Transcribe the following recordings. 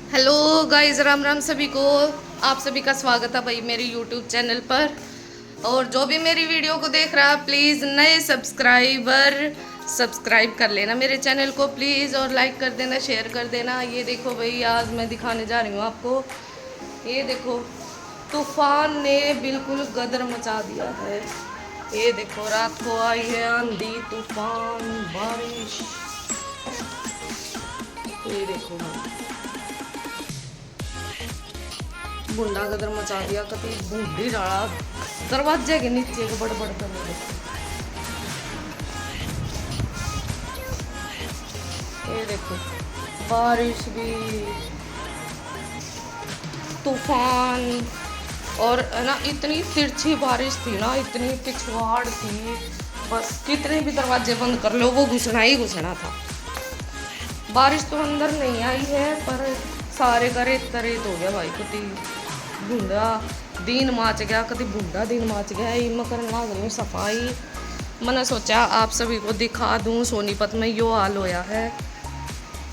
Hello guys, Ram Ram सभी को। आप सभी का स्वागत है भाई मेरे यूट्यूब चैनल पर। और जो भी मेरी वीडियो को देख रहा है, प्लीज़ नए सब्सक्राइबर सब्सक्राइब कर लेना मेरे चैनल को प्लीज़, और लाइक कर देना, शेयर कर देना। ये देखो भाई, आज मैं दिखाने जा रही हूँ आपको। ये देखो, तूफान ने बिल्कुल गदर मचा दिया है। ये देखो, रात को आई है आंधी, तूफान, बारिश। ये देखो भाई, बुंडा गदर मचा दिया। कभी बूढ़ी डाला दरवाजे के नीचे को बड़ बड़ कर ये देखो, बारिश भी, तूफान, और है ना इतनी तिरछी बारिश थी ना, इतनी पिछवाड़ थी। बस कितने भी दरवाजे बंद कर लो, वो घुसना ही घुसना था। बारिश तो अंदर नहीं आई है, पर सारे का रेत रेत हो गया भाई। कति बूंदा दिन माच गया, कति बूंदा दिन माच गया। इम करन लाग रही हूँ सफाई। मैंने सोचा आप सभी को दिखा दूँ, सोनीपत में यो हाल होया है,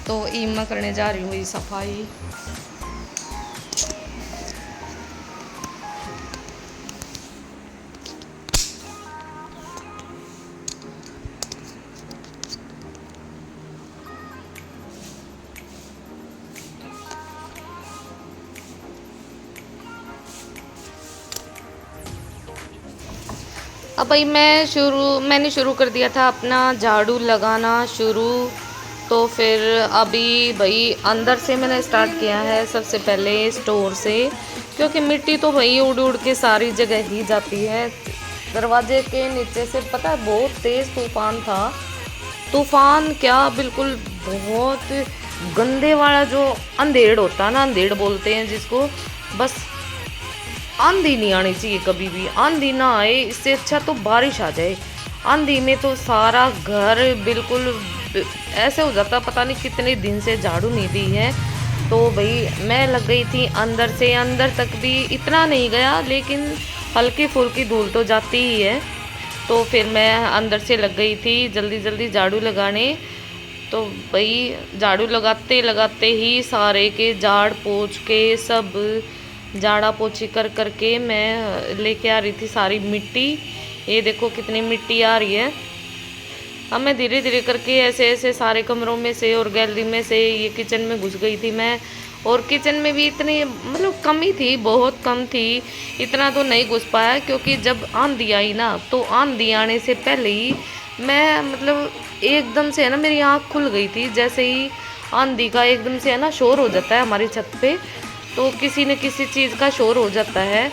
तो इम करने जा रही हूँ ये सफाई। अब भाई मैंने शुरू कर दिया था अपना झाड़ू लगाना शुरू। तो फिर अभी भाई अंदर से मैंने स्टार्ट किया है, सबसे पहले स्टोर से, क्योंकि मिट्टी तो भाई उड़ उड़ के सारी जगह ही जाती है। दरवाजे के नीचे से पता है, बहुत तेज़ तूफान था। तूफान क्या, बिल्कुल बहुत गंदे वाला जो अंधेड़ होता है ना, अंधेड़ बोलते हैं जिसको। बस आंधी नहीं आनी चाहिए कभी भी, आंधी ना आए, इससे अच्छा तो बारिश आ जाए। आंधी में तो सारा घर बिल्कुल ऐसे हो जाता, पता नहीं कितने दिन से झाड़ू नहीं दी है। तो भाई मैं लग गई थी अंदर से, अंदर तक भी इतना नहीं गया, लेकिन हल्की फुल्की धूल तो जाती ही है। तो फिर मैं अंदर से लग गई थी जल्दी जल्दी झाड़ू लगाने। तो भाई झाड़ू लगाते लगाते ही सारे के झाड़ पोंछ के, सब झाड़ा पोछी कर करके मैं लेके आ रही थी सारी मिट्टी। ये देखो कितनी मिट्टी आ रही है। अब मैं धीरे धीरे करके ऐसे ऐसे सारे कमरों में से और गैलरी में से ये किचन में घुस गई थी मैं। और किचन में भी इतनी मतलब कमी थी, बहुत कम थी, इतना तो नहीं घुस पाया, क्योंकि जब आंधी आई ना, तो आंधी आने से पहले ही मैं मतलब एकदम से है ना, मेरी आँख खुल गई थी। जैसे ही आंधी का एकदम से है ना शोर हो जाता है हमारी छत पे, तो किसी न किसी चीज़ का शोर हो जाता है।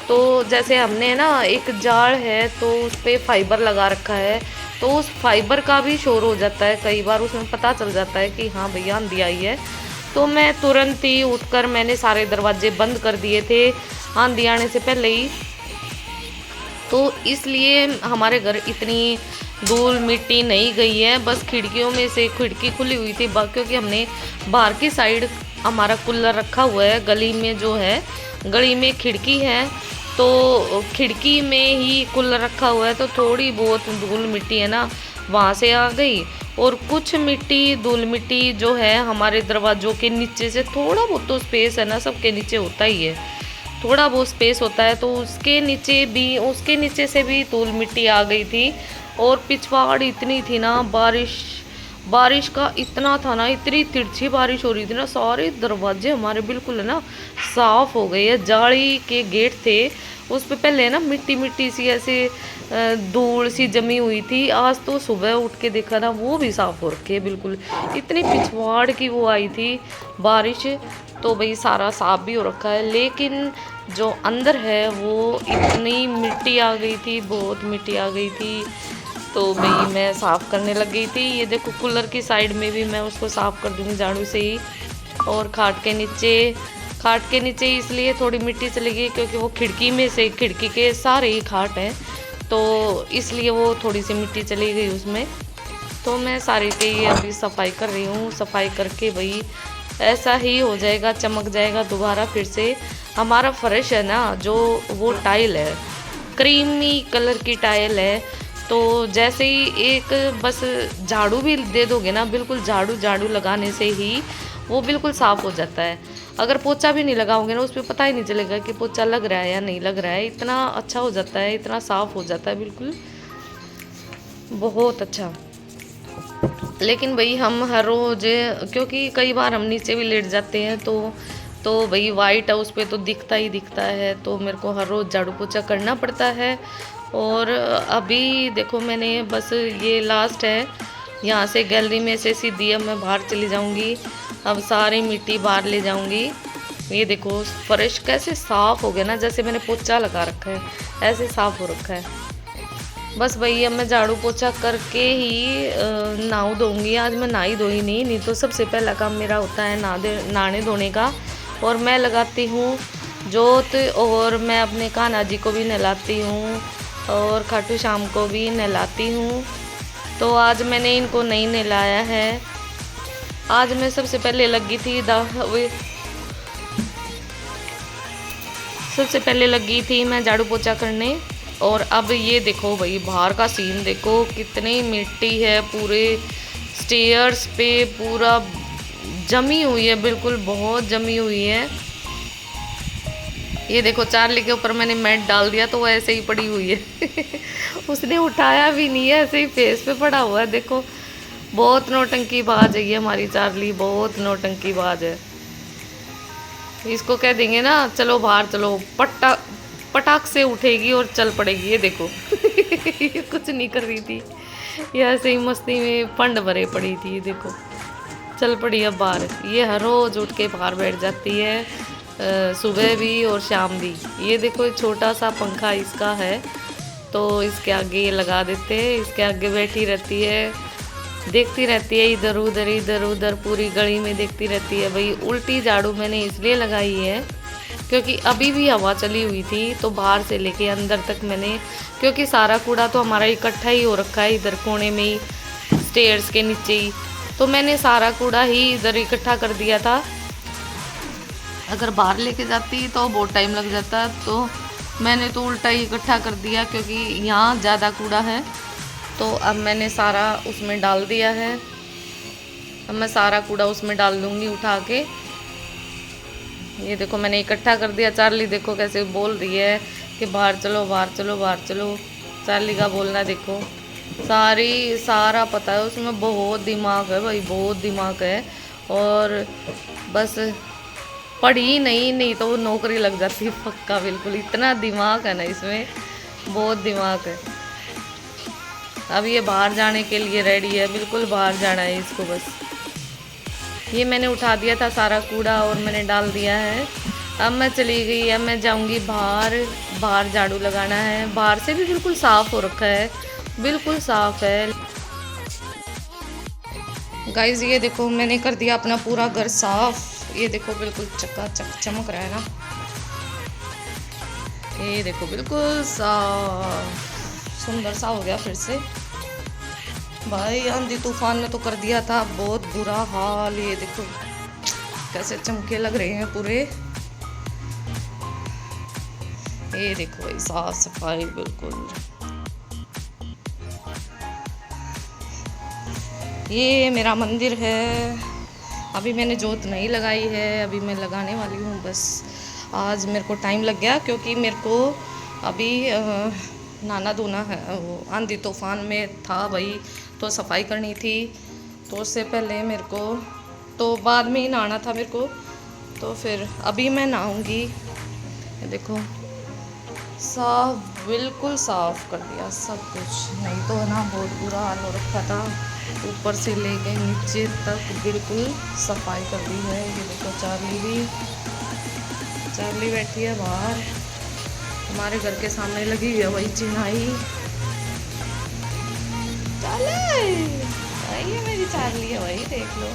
तो जैसे हमने ना एक जाल है, तो उस पर फाइबर लगा रखा है, तो उस फाइबर का भी शोर हो जाता है कई बार, उसमें पता चल जाता है कि हाँ भैया आंधी आई है। तो मैं तुरंत ही उठकर मैंने सारे दरवाजे बंद कर दिए थे आंधी आने से पहले ही। तो इसलिए हमारे घर इतनी धूल मिट्टी नहीं गई है। बस खिड़कियों में से खिड़की खुली हुई थी, क्योंकि हमने बाहर की साइड हमारा कूलर रखा हुआ है, गली में जो है, गली में खिड़की है, तो खिड़की में ही कूलर रखा हुआ है। तो थोड़ी बहुत धूल मिट्टी है ना, वहाँ से आ गई। और कुछ मिट्टी, धूल मिट्टी जो है हमारे दरवाज़ों के नीचे से, थोड़ा बहुत तो स्पेस है ना, सबके नीचे होता ही है, थोड़ा बहुत स्पेस होता है, तो उसके नीचे भी, उसके नीचे से भी धूल मिट्टी आ गई थी। और पिछवाड़ इतनी थी ना, बारिश का इतना था ना, इतनी तिरछी बारिश हो रही थी ना, सारे दरवाजे हमारे बिल्कुल है ना साफ़ हो गए हैं। जाली के गेट थे, उस पे पहले ना मिट्टी मिट्टी सी ऐसे धूल सी जमी हुई थी। आज तो सुबह उठ के देखा ना, वो भी साफ़ हो रखे बिल्कुल। इतनी पिछवाड़ की वो आई थी बारिश, तो भाई सारा साफ भी हो रखा है। लेकिन जो अंदर है वो इतनी मिट्टी आ गई थी, बहुत मिट्टी आ गई थी। तो भाई मैं साफ़ करने लग गई थी। ये देखो कूलर की साइड में भी मैं उसको साफ़ कर दूँगी झाड़ू से ही। और खाट के नीचे इसलिए थोड़ी मिट्टी चली गई, क्योंकि वो खिड़की में से, खिड़की के सारे ही खाट हैं, तो इसलिए वो थोड़ी सी मिट्टी चली गई उसमें। तो मैं सारी की अभी सफाई कर रही हूँ। सफाई करके भाई ऐसा ही हो जाएगा, चमक जाएगा दोबारा फिर से। हमारा फर्श है ना, जो वो टाइल है, क्रीमी कलर की टाइल है, तो जैसे ही एक बस झाड़ू भी दे दोगे ना, बिल्कुल झाड़ू झाड़ू लगाने से ही वो बिल्कुल साफ़ हो जाता है। अगर पोछा भी नहीं लगाओगे ना, उस पर पता ही नहीं चलेगा कि पोछा लग रहा है या नहीं लग रहा है। इतना अच्छा हो जाता है, इतना साफ़ हो जाता है, बिल्कुल बहुत अच्छा। लेकिन भाई हम हर रोज़, क्योंकि कई बार हम नीचे भी लेट जाते हैं, तो भाई वाइट है उस पर तो दिखता ही दिखता है, तो मेरे को हर रोज़ झाड़ू पोछा करना पड़ता है। और अभी देखो मैंने बस ये लास्ट है, यहाँ से गैलरी में से सीधी अब मैं बाहर चली जाऊँगी। अब सारी मिट्टी बाहर ले जाऊँगी। ये देखो फर्श कैसे साफ़ हो गया ना, जैसे मैंने पोछा लगा रखा है ऐसे साफ़ हो रखा है। बस भैया मैं झाड़ू पोछा करके ही नहाऊ धोऊंगी। आज मैं नहाई धोई नहीं तो सबसे पहला काम मेरा होता है नहाने धोने का। और मैं लगाती हूँ जोत, और मैं अपने कान्हा जी को भी नहलाती हूँ और खाटू श्याम को भी नहलाती हूँ। तो आज मैंने इनको नहीं नहलाया है। आज मैं सबसे पहले लगी थी मैं झाड़ू पोछा करने। और अब ये देखो भाई बाहर का सीन देखो, कितनी मिट्टी है पूरे स्टेयर्स पे, पूरा जमी हुई है, बिल्कुल बहुत जमी हुई है। ये देखो चार्ली के ऊपर मैंने मैट डाल दिया तो वो ऐसे ही पड़ी हुई है उसने उठाया भी नहीं है, ऐसे ही फेस पे पड़ा हुआ है। देखो बहुत नौटंकीबाज है ये हमारी चार्ली, बहुत नौटंकीबाज है। इसको कह देंगे ना चलो बाहर चलो, पटाख से उठेगी और चल पड़ेगी। ये देखो ये कुछ नहीं कर रही थी, ये ऐसे ही मस्ती में फंड भरे पड़ी थी। ये देखो चल पड़ी अब बाहर। ये हर रोज़ उठ के बाहर बैठ जाती है, सुबह भी और शाम भी। ये देखो एक छोटा सा पंखा इसका है, तो इसके आगे ये लगा देते हैं, इसके आगे बैठी रहती है, देखती रहती है इधर उधर पूरी गली में देखती रहती है। भाई उल्टी झाड़ू मैंने इसलिए लगाई है क्योंकि अभी भी हवा चली हुई थी, तो बाहर से लेके अंदर तक मैंने, क्योंकि सारा कूड़ा तो हमारा इकट्ठा ही हो रखा है इधर कोने में ही, स्टेयर्स के नीचे ही, तो मैंने सारा कूड़ा ही इधर इकट्ठा कर दिया था। अगर बाहर लेके जाती तो बहुत टाइम लग जाता, तो मैंने तो उल्टा ही इकट्ठा कर दिया क्योंकि यहाँ ज़्यादा कूड़ा है। तो अब मैंने सारा उसमें डाल दिया है, अब मैं सारा कूड़ा उसमें डाल दूँगी उठा के। ये देखो मैंने इकट्ठा कर दिया। चार्ली देखो कैसे बोल रही है कि बाहर चलो बाहर चलो बाहर चलो। चार्ली का बोलना देखो, सारा पता है उसमें, बहुत दिमाग है भाई, बहुत दिमाग है। और बस पढ़ी नहीं तो वो नौकरी लग जाती है पक्का, बिल्कुल इतना दिमाग है ना इसमें, बहुत दिमाग है। अब ये बाहर जाने के लिए रेडी है, बिल्कुल बाहर जाना है इसको बस। ये मैंने उठा दिया था सारा कूड़ा और मैंने डाल दिया है। अब मैं चली गई, अब मैं जाऊंगी बाहर झाड़ू लगाना है। बाहर से भी बिल्कुल साफ़ हो रखा है, बिल्कुल साफ़ है। गाइस ये देखो मैंने कर दिया अपना पूरा घर साफ़। ये देखो बिल्कुल चकाचक चमक रहा है ना, ये देखो बिल्कुल साफ सुंदर सा हो गया फिर से। भाई आंधी तूफान ने तो कर दिया था बहुत बुरा हाल। ये देखो कैसे चमके लग रहे हैं पूरे। ये देखो भाई साफ सफाई बिल्कुल। ये मेरा मंदिर है, अभी मैंने जोत नहीं लगाई है, अभी मैं लगाने वाली हूँ बस। आज मेरे को टाइम लग गया क्योंकि मेरे को अभी नहाना धोना है, वो आंधी तूफान में था भाई, तो सफाई करनी थी। तो उससे पहले मेरे को, तो बाद में ही नहाना था मेरे को, तो फिर अभी मैं नहाऊंगी। देखो साफ, बिल्कुल साफ़ कर दिया सब कुछ, नहीं तो ना बहुत बुरा हाल हो रखा था, ऊपर से लेके नीचे तक बिल्कुल सफाई कर दी है। ये देखो चार्ली बैठी है बाहर, हमारे घर के सामने लगी हुई है वही चिन्हाई। ये मेरी चार्ली है भाई, देख लो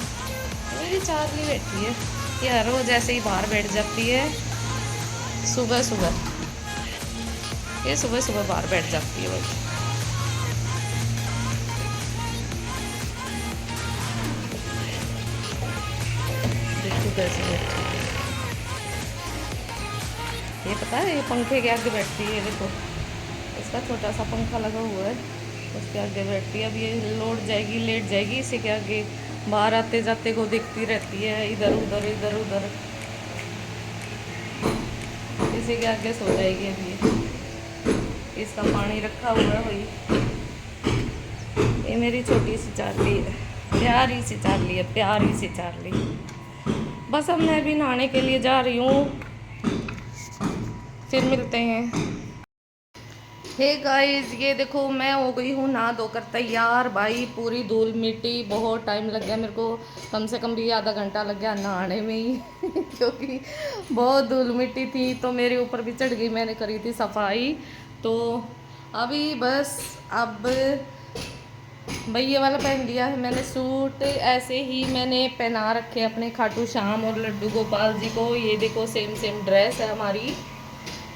मेरी चार्ली बैठी है। ये हर रोज ऐसे ही बाहर बैठ जाती है, सुबह सुबह बाहर बैठ जाती है भाई। देखो कैसे बैठी है, ये पता है ये पंखे के आगे बैठती है। देखो इसका छोटा सा पंखा लगा हुआ है, उसके आगे बैठती है। अब ये लेट जाएगी इसी के आगे, बाहर आते जाते को देखती रहती है, इधर उधर इधर उधर। इसी के आगे सो जाएगी अभी। इसका पानी रखा हुआ है भाई। ये मेरी छोटी सी चार्ली है, प्यारी सी चार्ली है, प्यारी सी चार्ली। बस अब मैं भी नहाने के लिए जा रही हूँ, फिर मिलते हैं। हे गाइस, ये देखो मैं हो गई हूँ नहा धोकर तैयार। भाई पूरी धूल मिट्टी, बहुत टाइम लग गया मेरे को, कम से कम भी आधा घंटा लग गया नहाने में ही क्योंकि बहुत धूल मिट्टी थी तो मेरे ऊपर भी चढ़ गई। मैंने करी थी सफाई। तो अभी बस अब भाई ये वाला पहन लिया है मैंने सूट। ऐसे ही मैंने पहना रखे अपने खाटू श्याम और लड्डू गोपाल जी को। ये देखो सेम सेम ड्रेस है हमारी,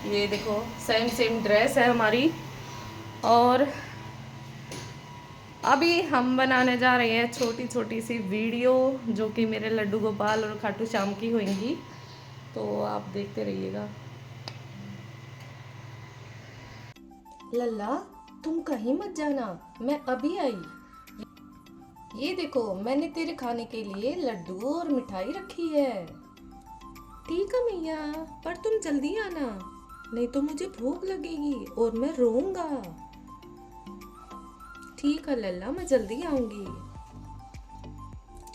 ये देखो सेम सेम ड्रेस है हमारी। और अभी हम बनाने जा रहे हैं छोटी छोटी सी वीडियो, जो कि मेरे लड्डू गोपाल और खाटू श्याम की होंगी, तो आप देखते रहिएगा। लल्ला तुम कहीं मत जाना, मैं अभी आई। ये देखो मैंने तेरे खाने के लिए लड्डू और मिठाई रखी है। ठीक है मैया, पर तुम जल्दी आना, नहीं तो मुझे भूख लगेगी और मैं रोऊंगा। ठीक है लल्ला, मैं जल्दी आऊंगी।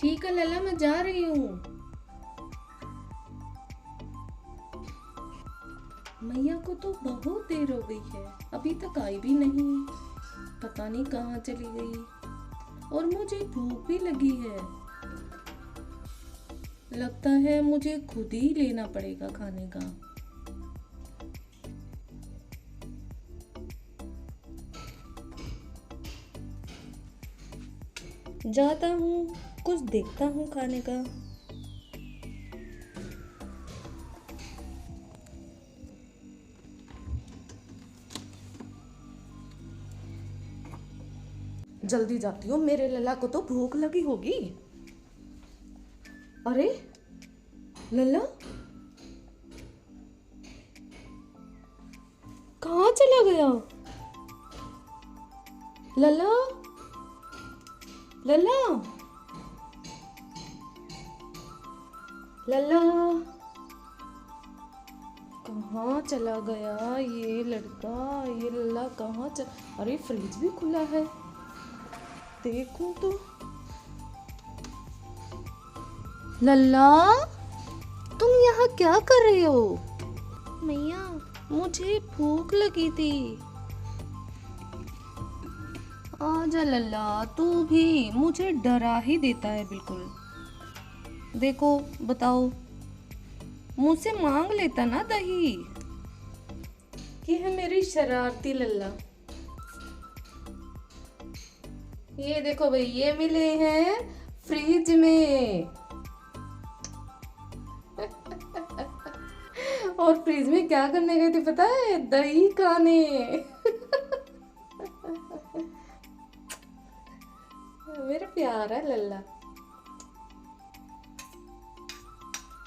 ठीक है लल्ला, मैं जा रही हूँ। मैया को तो बहुत देर हो गई है, अभी तक आई भी नहीं, पता नहीं कहाँ चली गई। और मुझे भूख भी लगी है, लगता है मुझे खुद ही लेना पड़ेगा खाने का। जाता हूँ, कुछ देखता हूँ खाने का। जल्दी जाती हूँ, मेरे लल्ला को तो भूख लगी होगी। अरे लल्ला कहाँ चला गया? लल्ला लल्ला लल्ला कहाँ चला गया ये लड़का? ये लल्ला कहाँ अरे फ्रिज भी खुला है, देखूं तो। लल्ला तुम यहाँ क्या कर रहे हो? मैया मुझे भूख लगी थी। आजा लल्ला, तू भी मुझे डरा ही देता है बिल्कुल। देखो बताओ, मुझसे मांग लेता ना दही। ये है मेरी शरारती लल्ला। ये देखो भाई, ये मिले हैं फ्रिज में और फ्रिज में क्या करने गए थे पता है? दही खाने मेरा प्यारा लल्ला,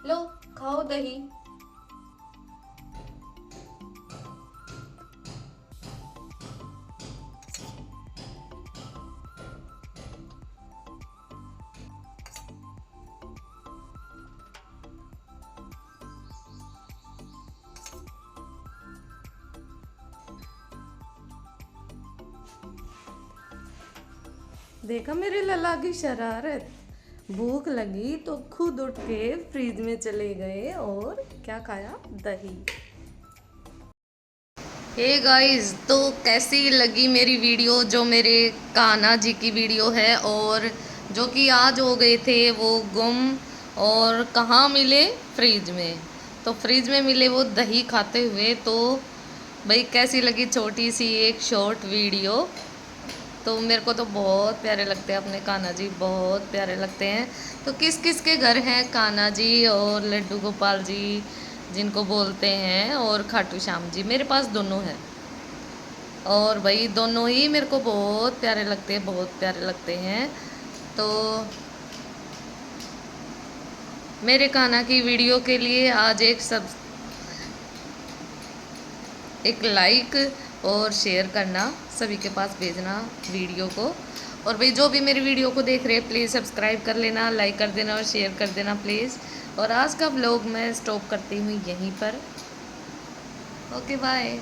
लो खाओ दही। देखा मेरे लल्ला की शरारत, भूख लगी तो खुद उठ के फ्रिज में चले गए और क्या खाया? दही। हे गाइस, तो कैसी लगी मेरी वीडियो, जो मेरे कान्हा जी की वीडियो है, और जो कि आज हो गए थे वो गुम, और कहाँ मिले? फ्रिज में। तो फ्रिज में मिले वो दही खाते हुए। तो भाई कैसी लगी छोटी सी एक शॉर्ट वीडियो? तो मेरे को तो बहुत प्यारे लगते हैं अपने कान्हा जी, बहुत प्यारे लगते हैं। तो किस किस के घर हैं कान्हा जी और लड्डू गोपाल जी जिनको बोलते हैं, और खाटू श्याम जी? मेरे पास दोनों हैं, और भाई दोनों ही मेरे को बहुत प्यारे लगते हैं, बहुत प्यारे लगते हैं। तो मेरे कान्हा की वीडियो के लिए आज एक लाइक और शेयर करना, सभी के पास भेजना वीडियो को। और भाई जो भी मेरी वीडियो को देख रहे हैं प्लीज़ सब्सक्राइब कर लेना, लाइक कर देना और शेयर कर देना प्लीज़। और आज का व्लॉग मैं स्टॉप करती हूँ यहीं पर। Okay bye.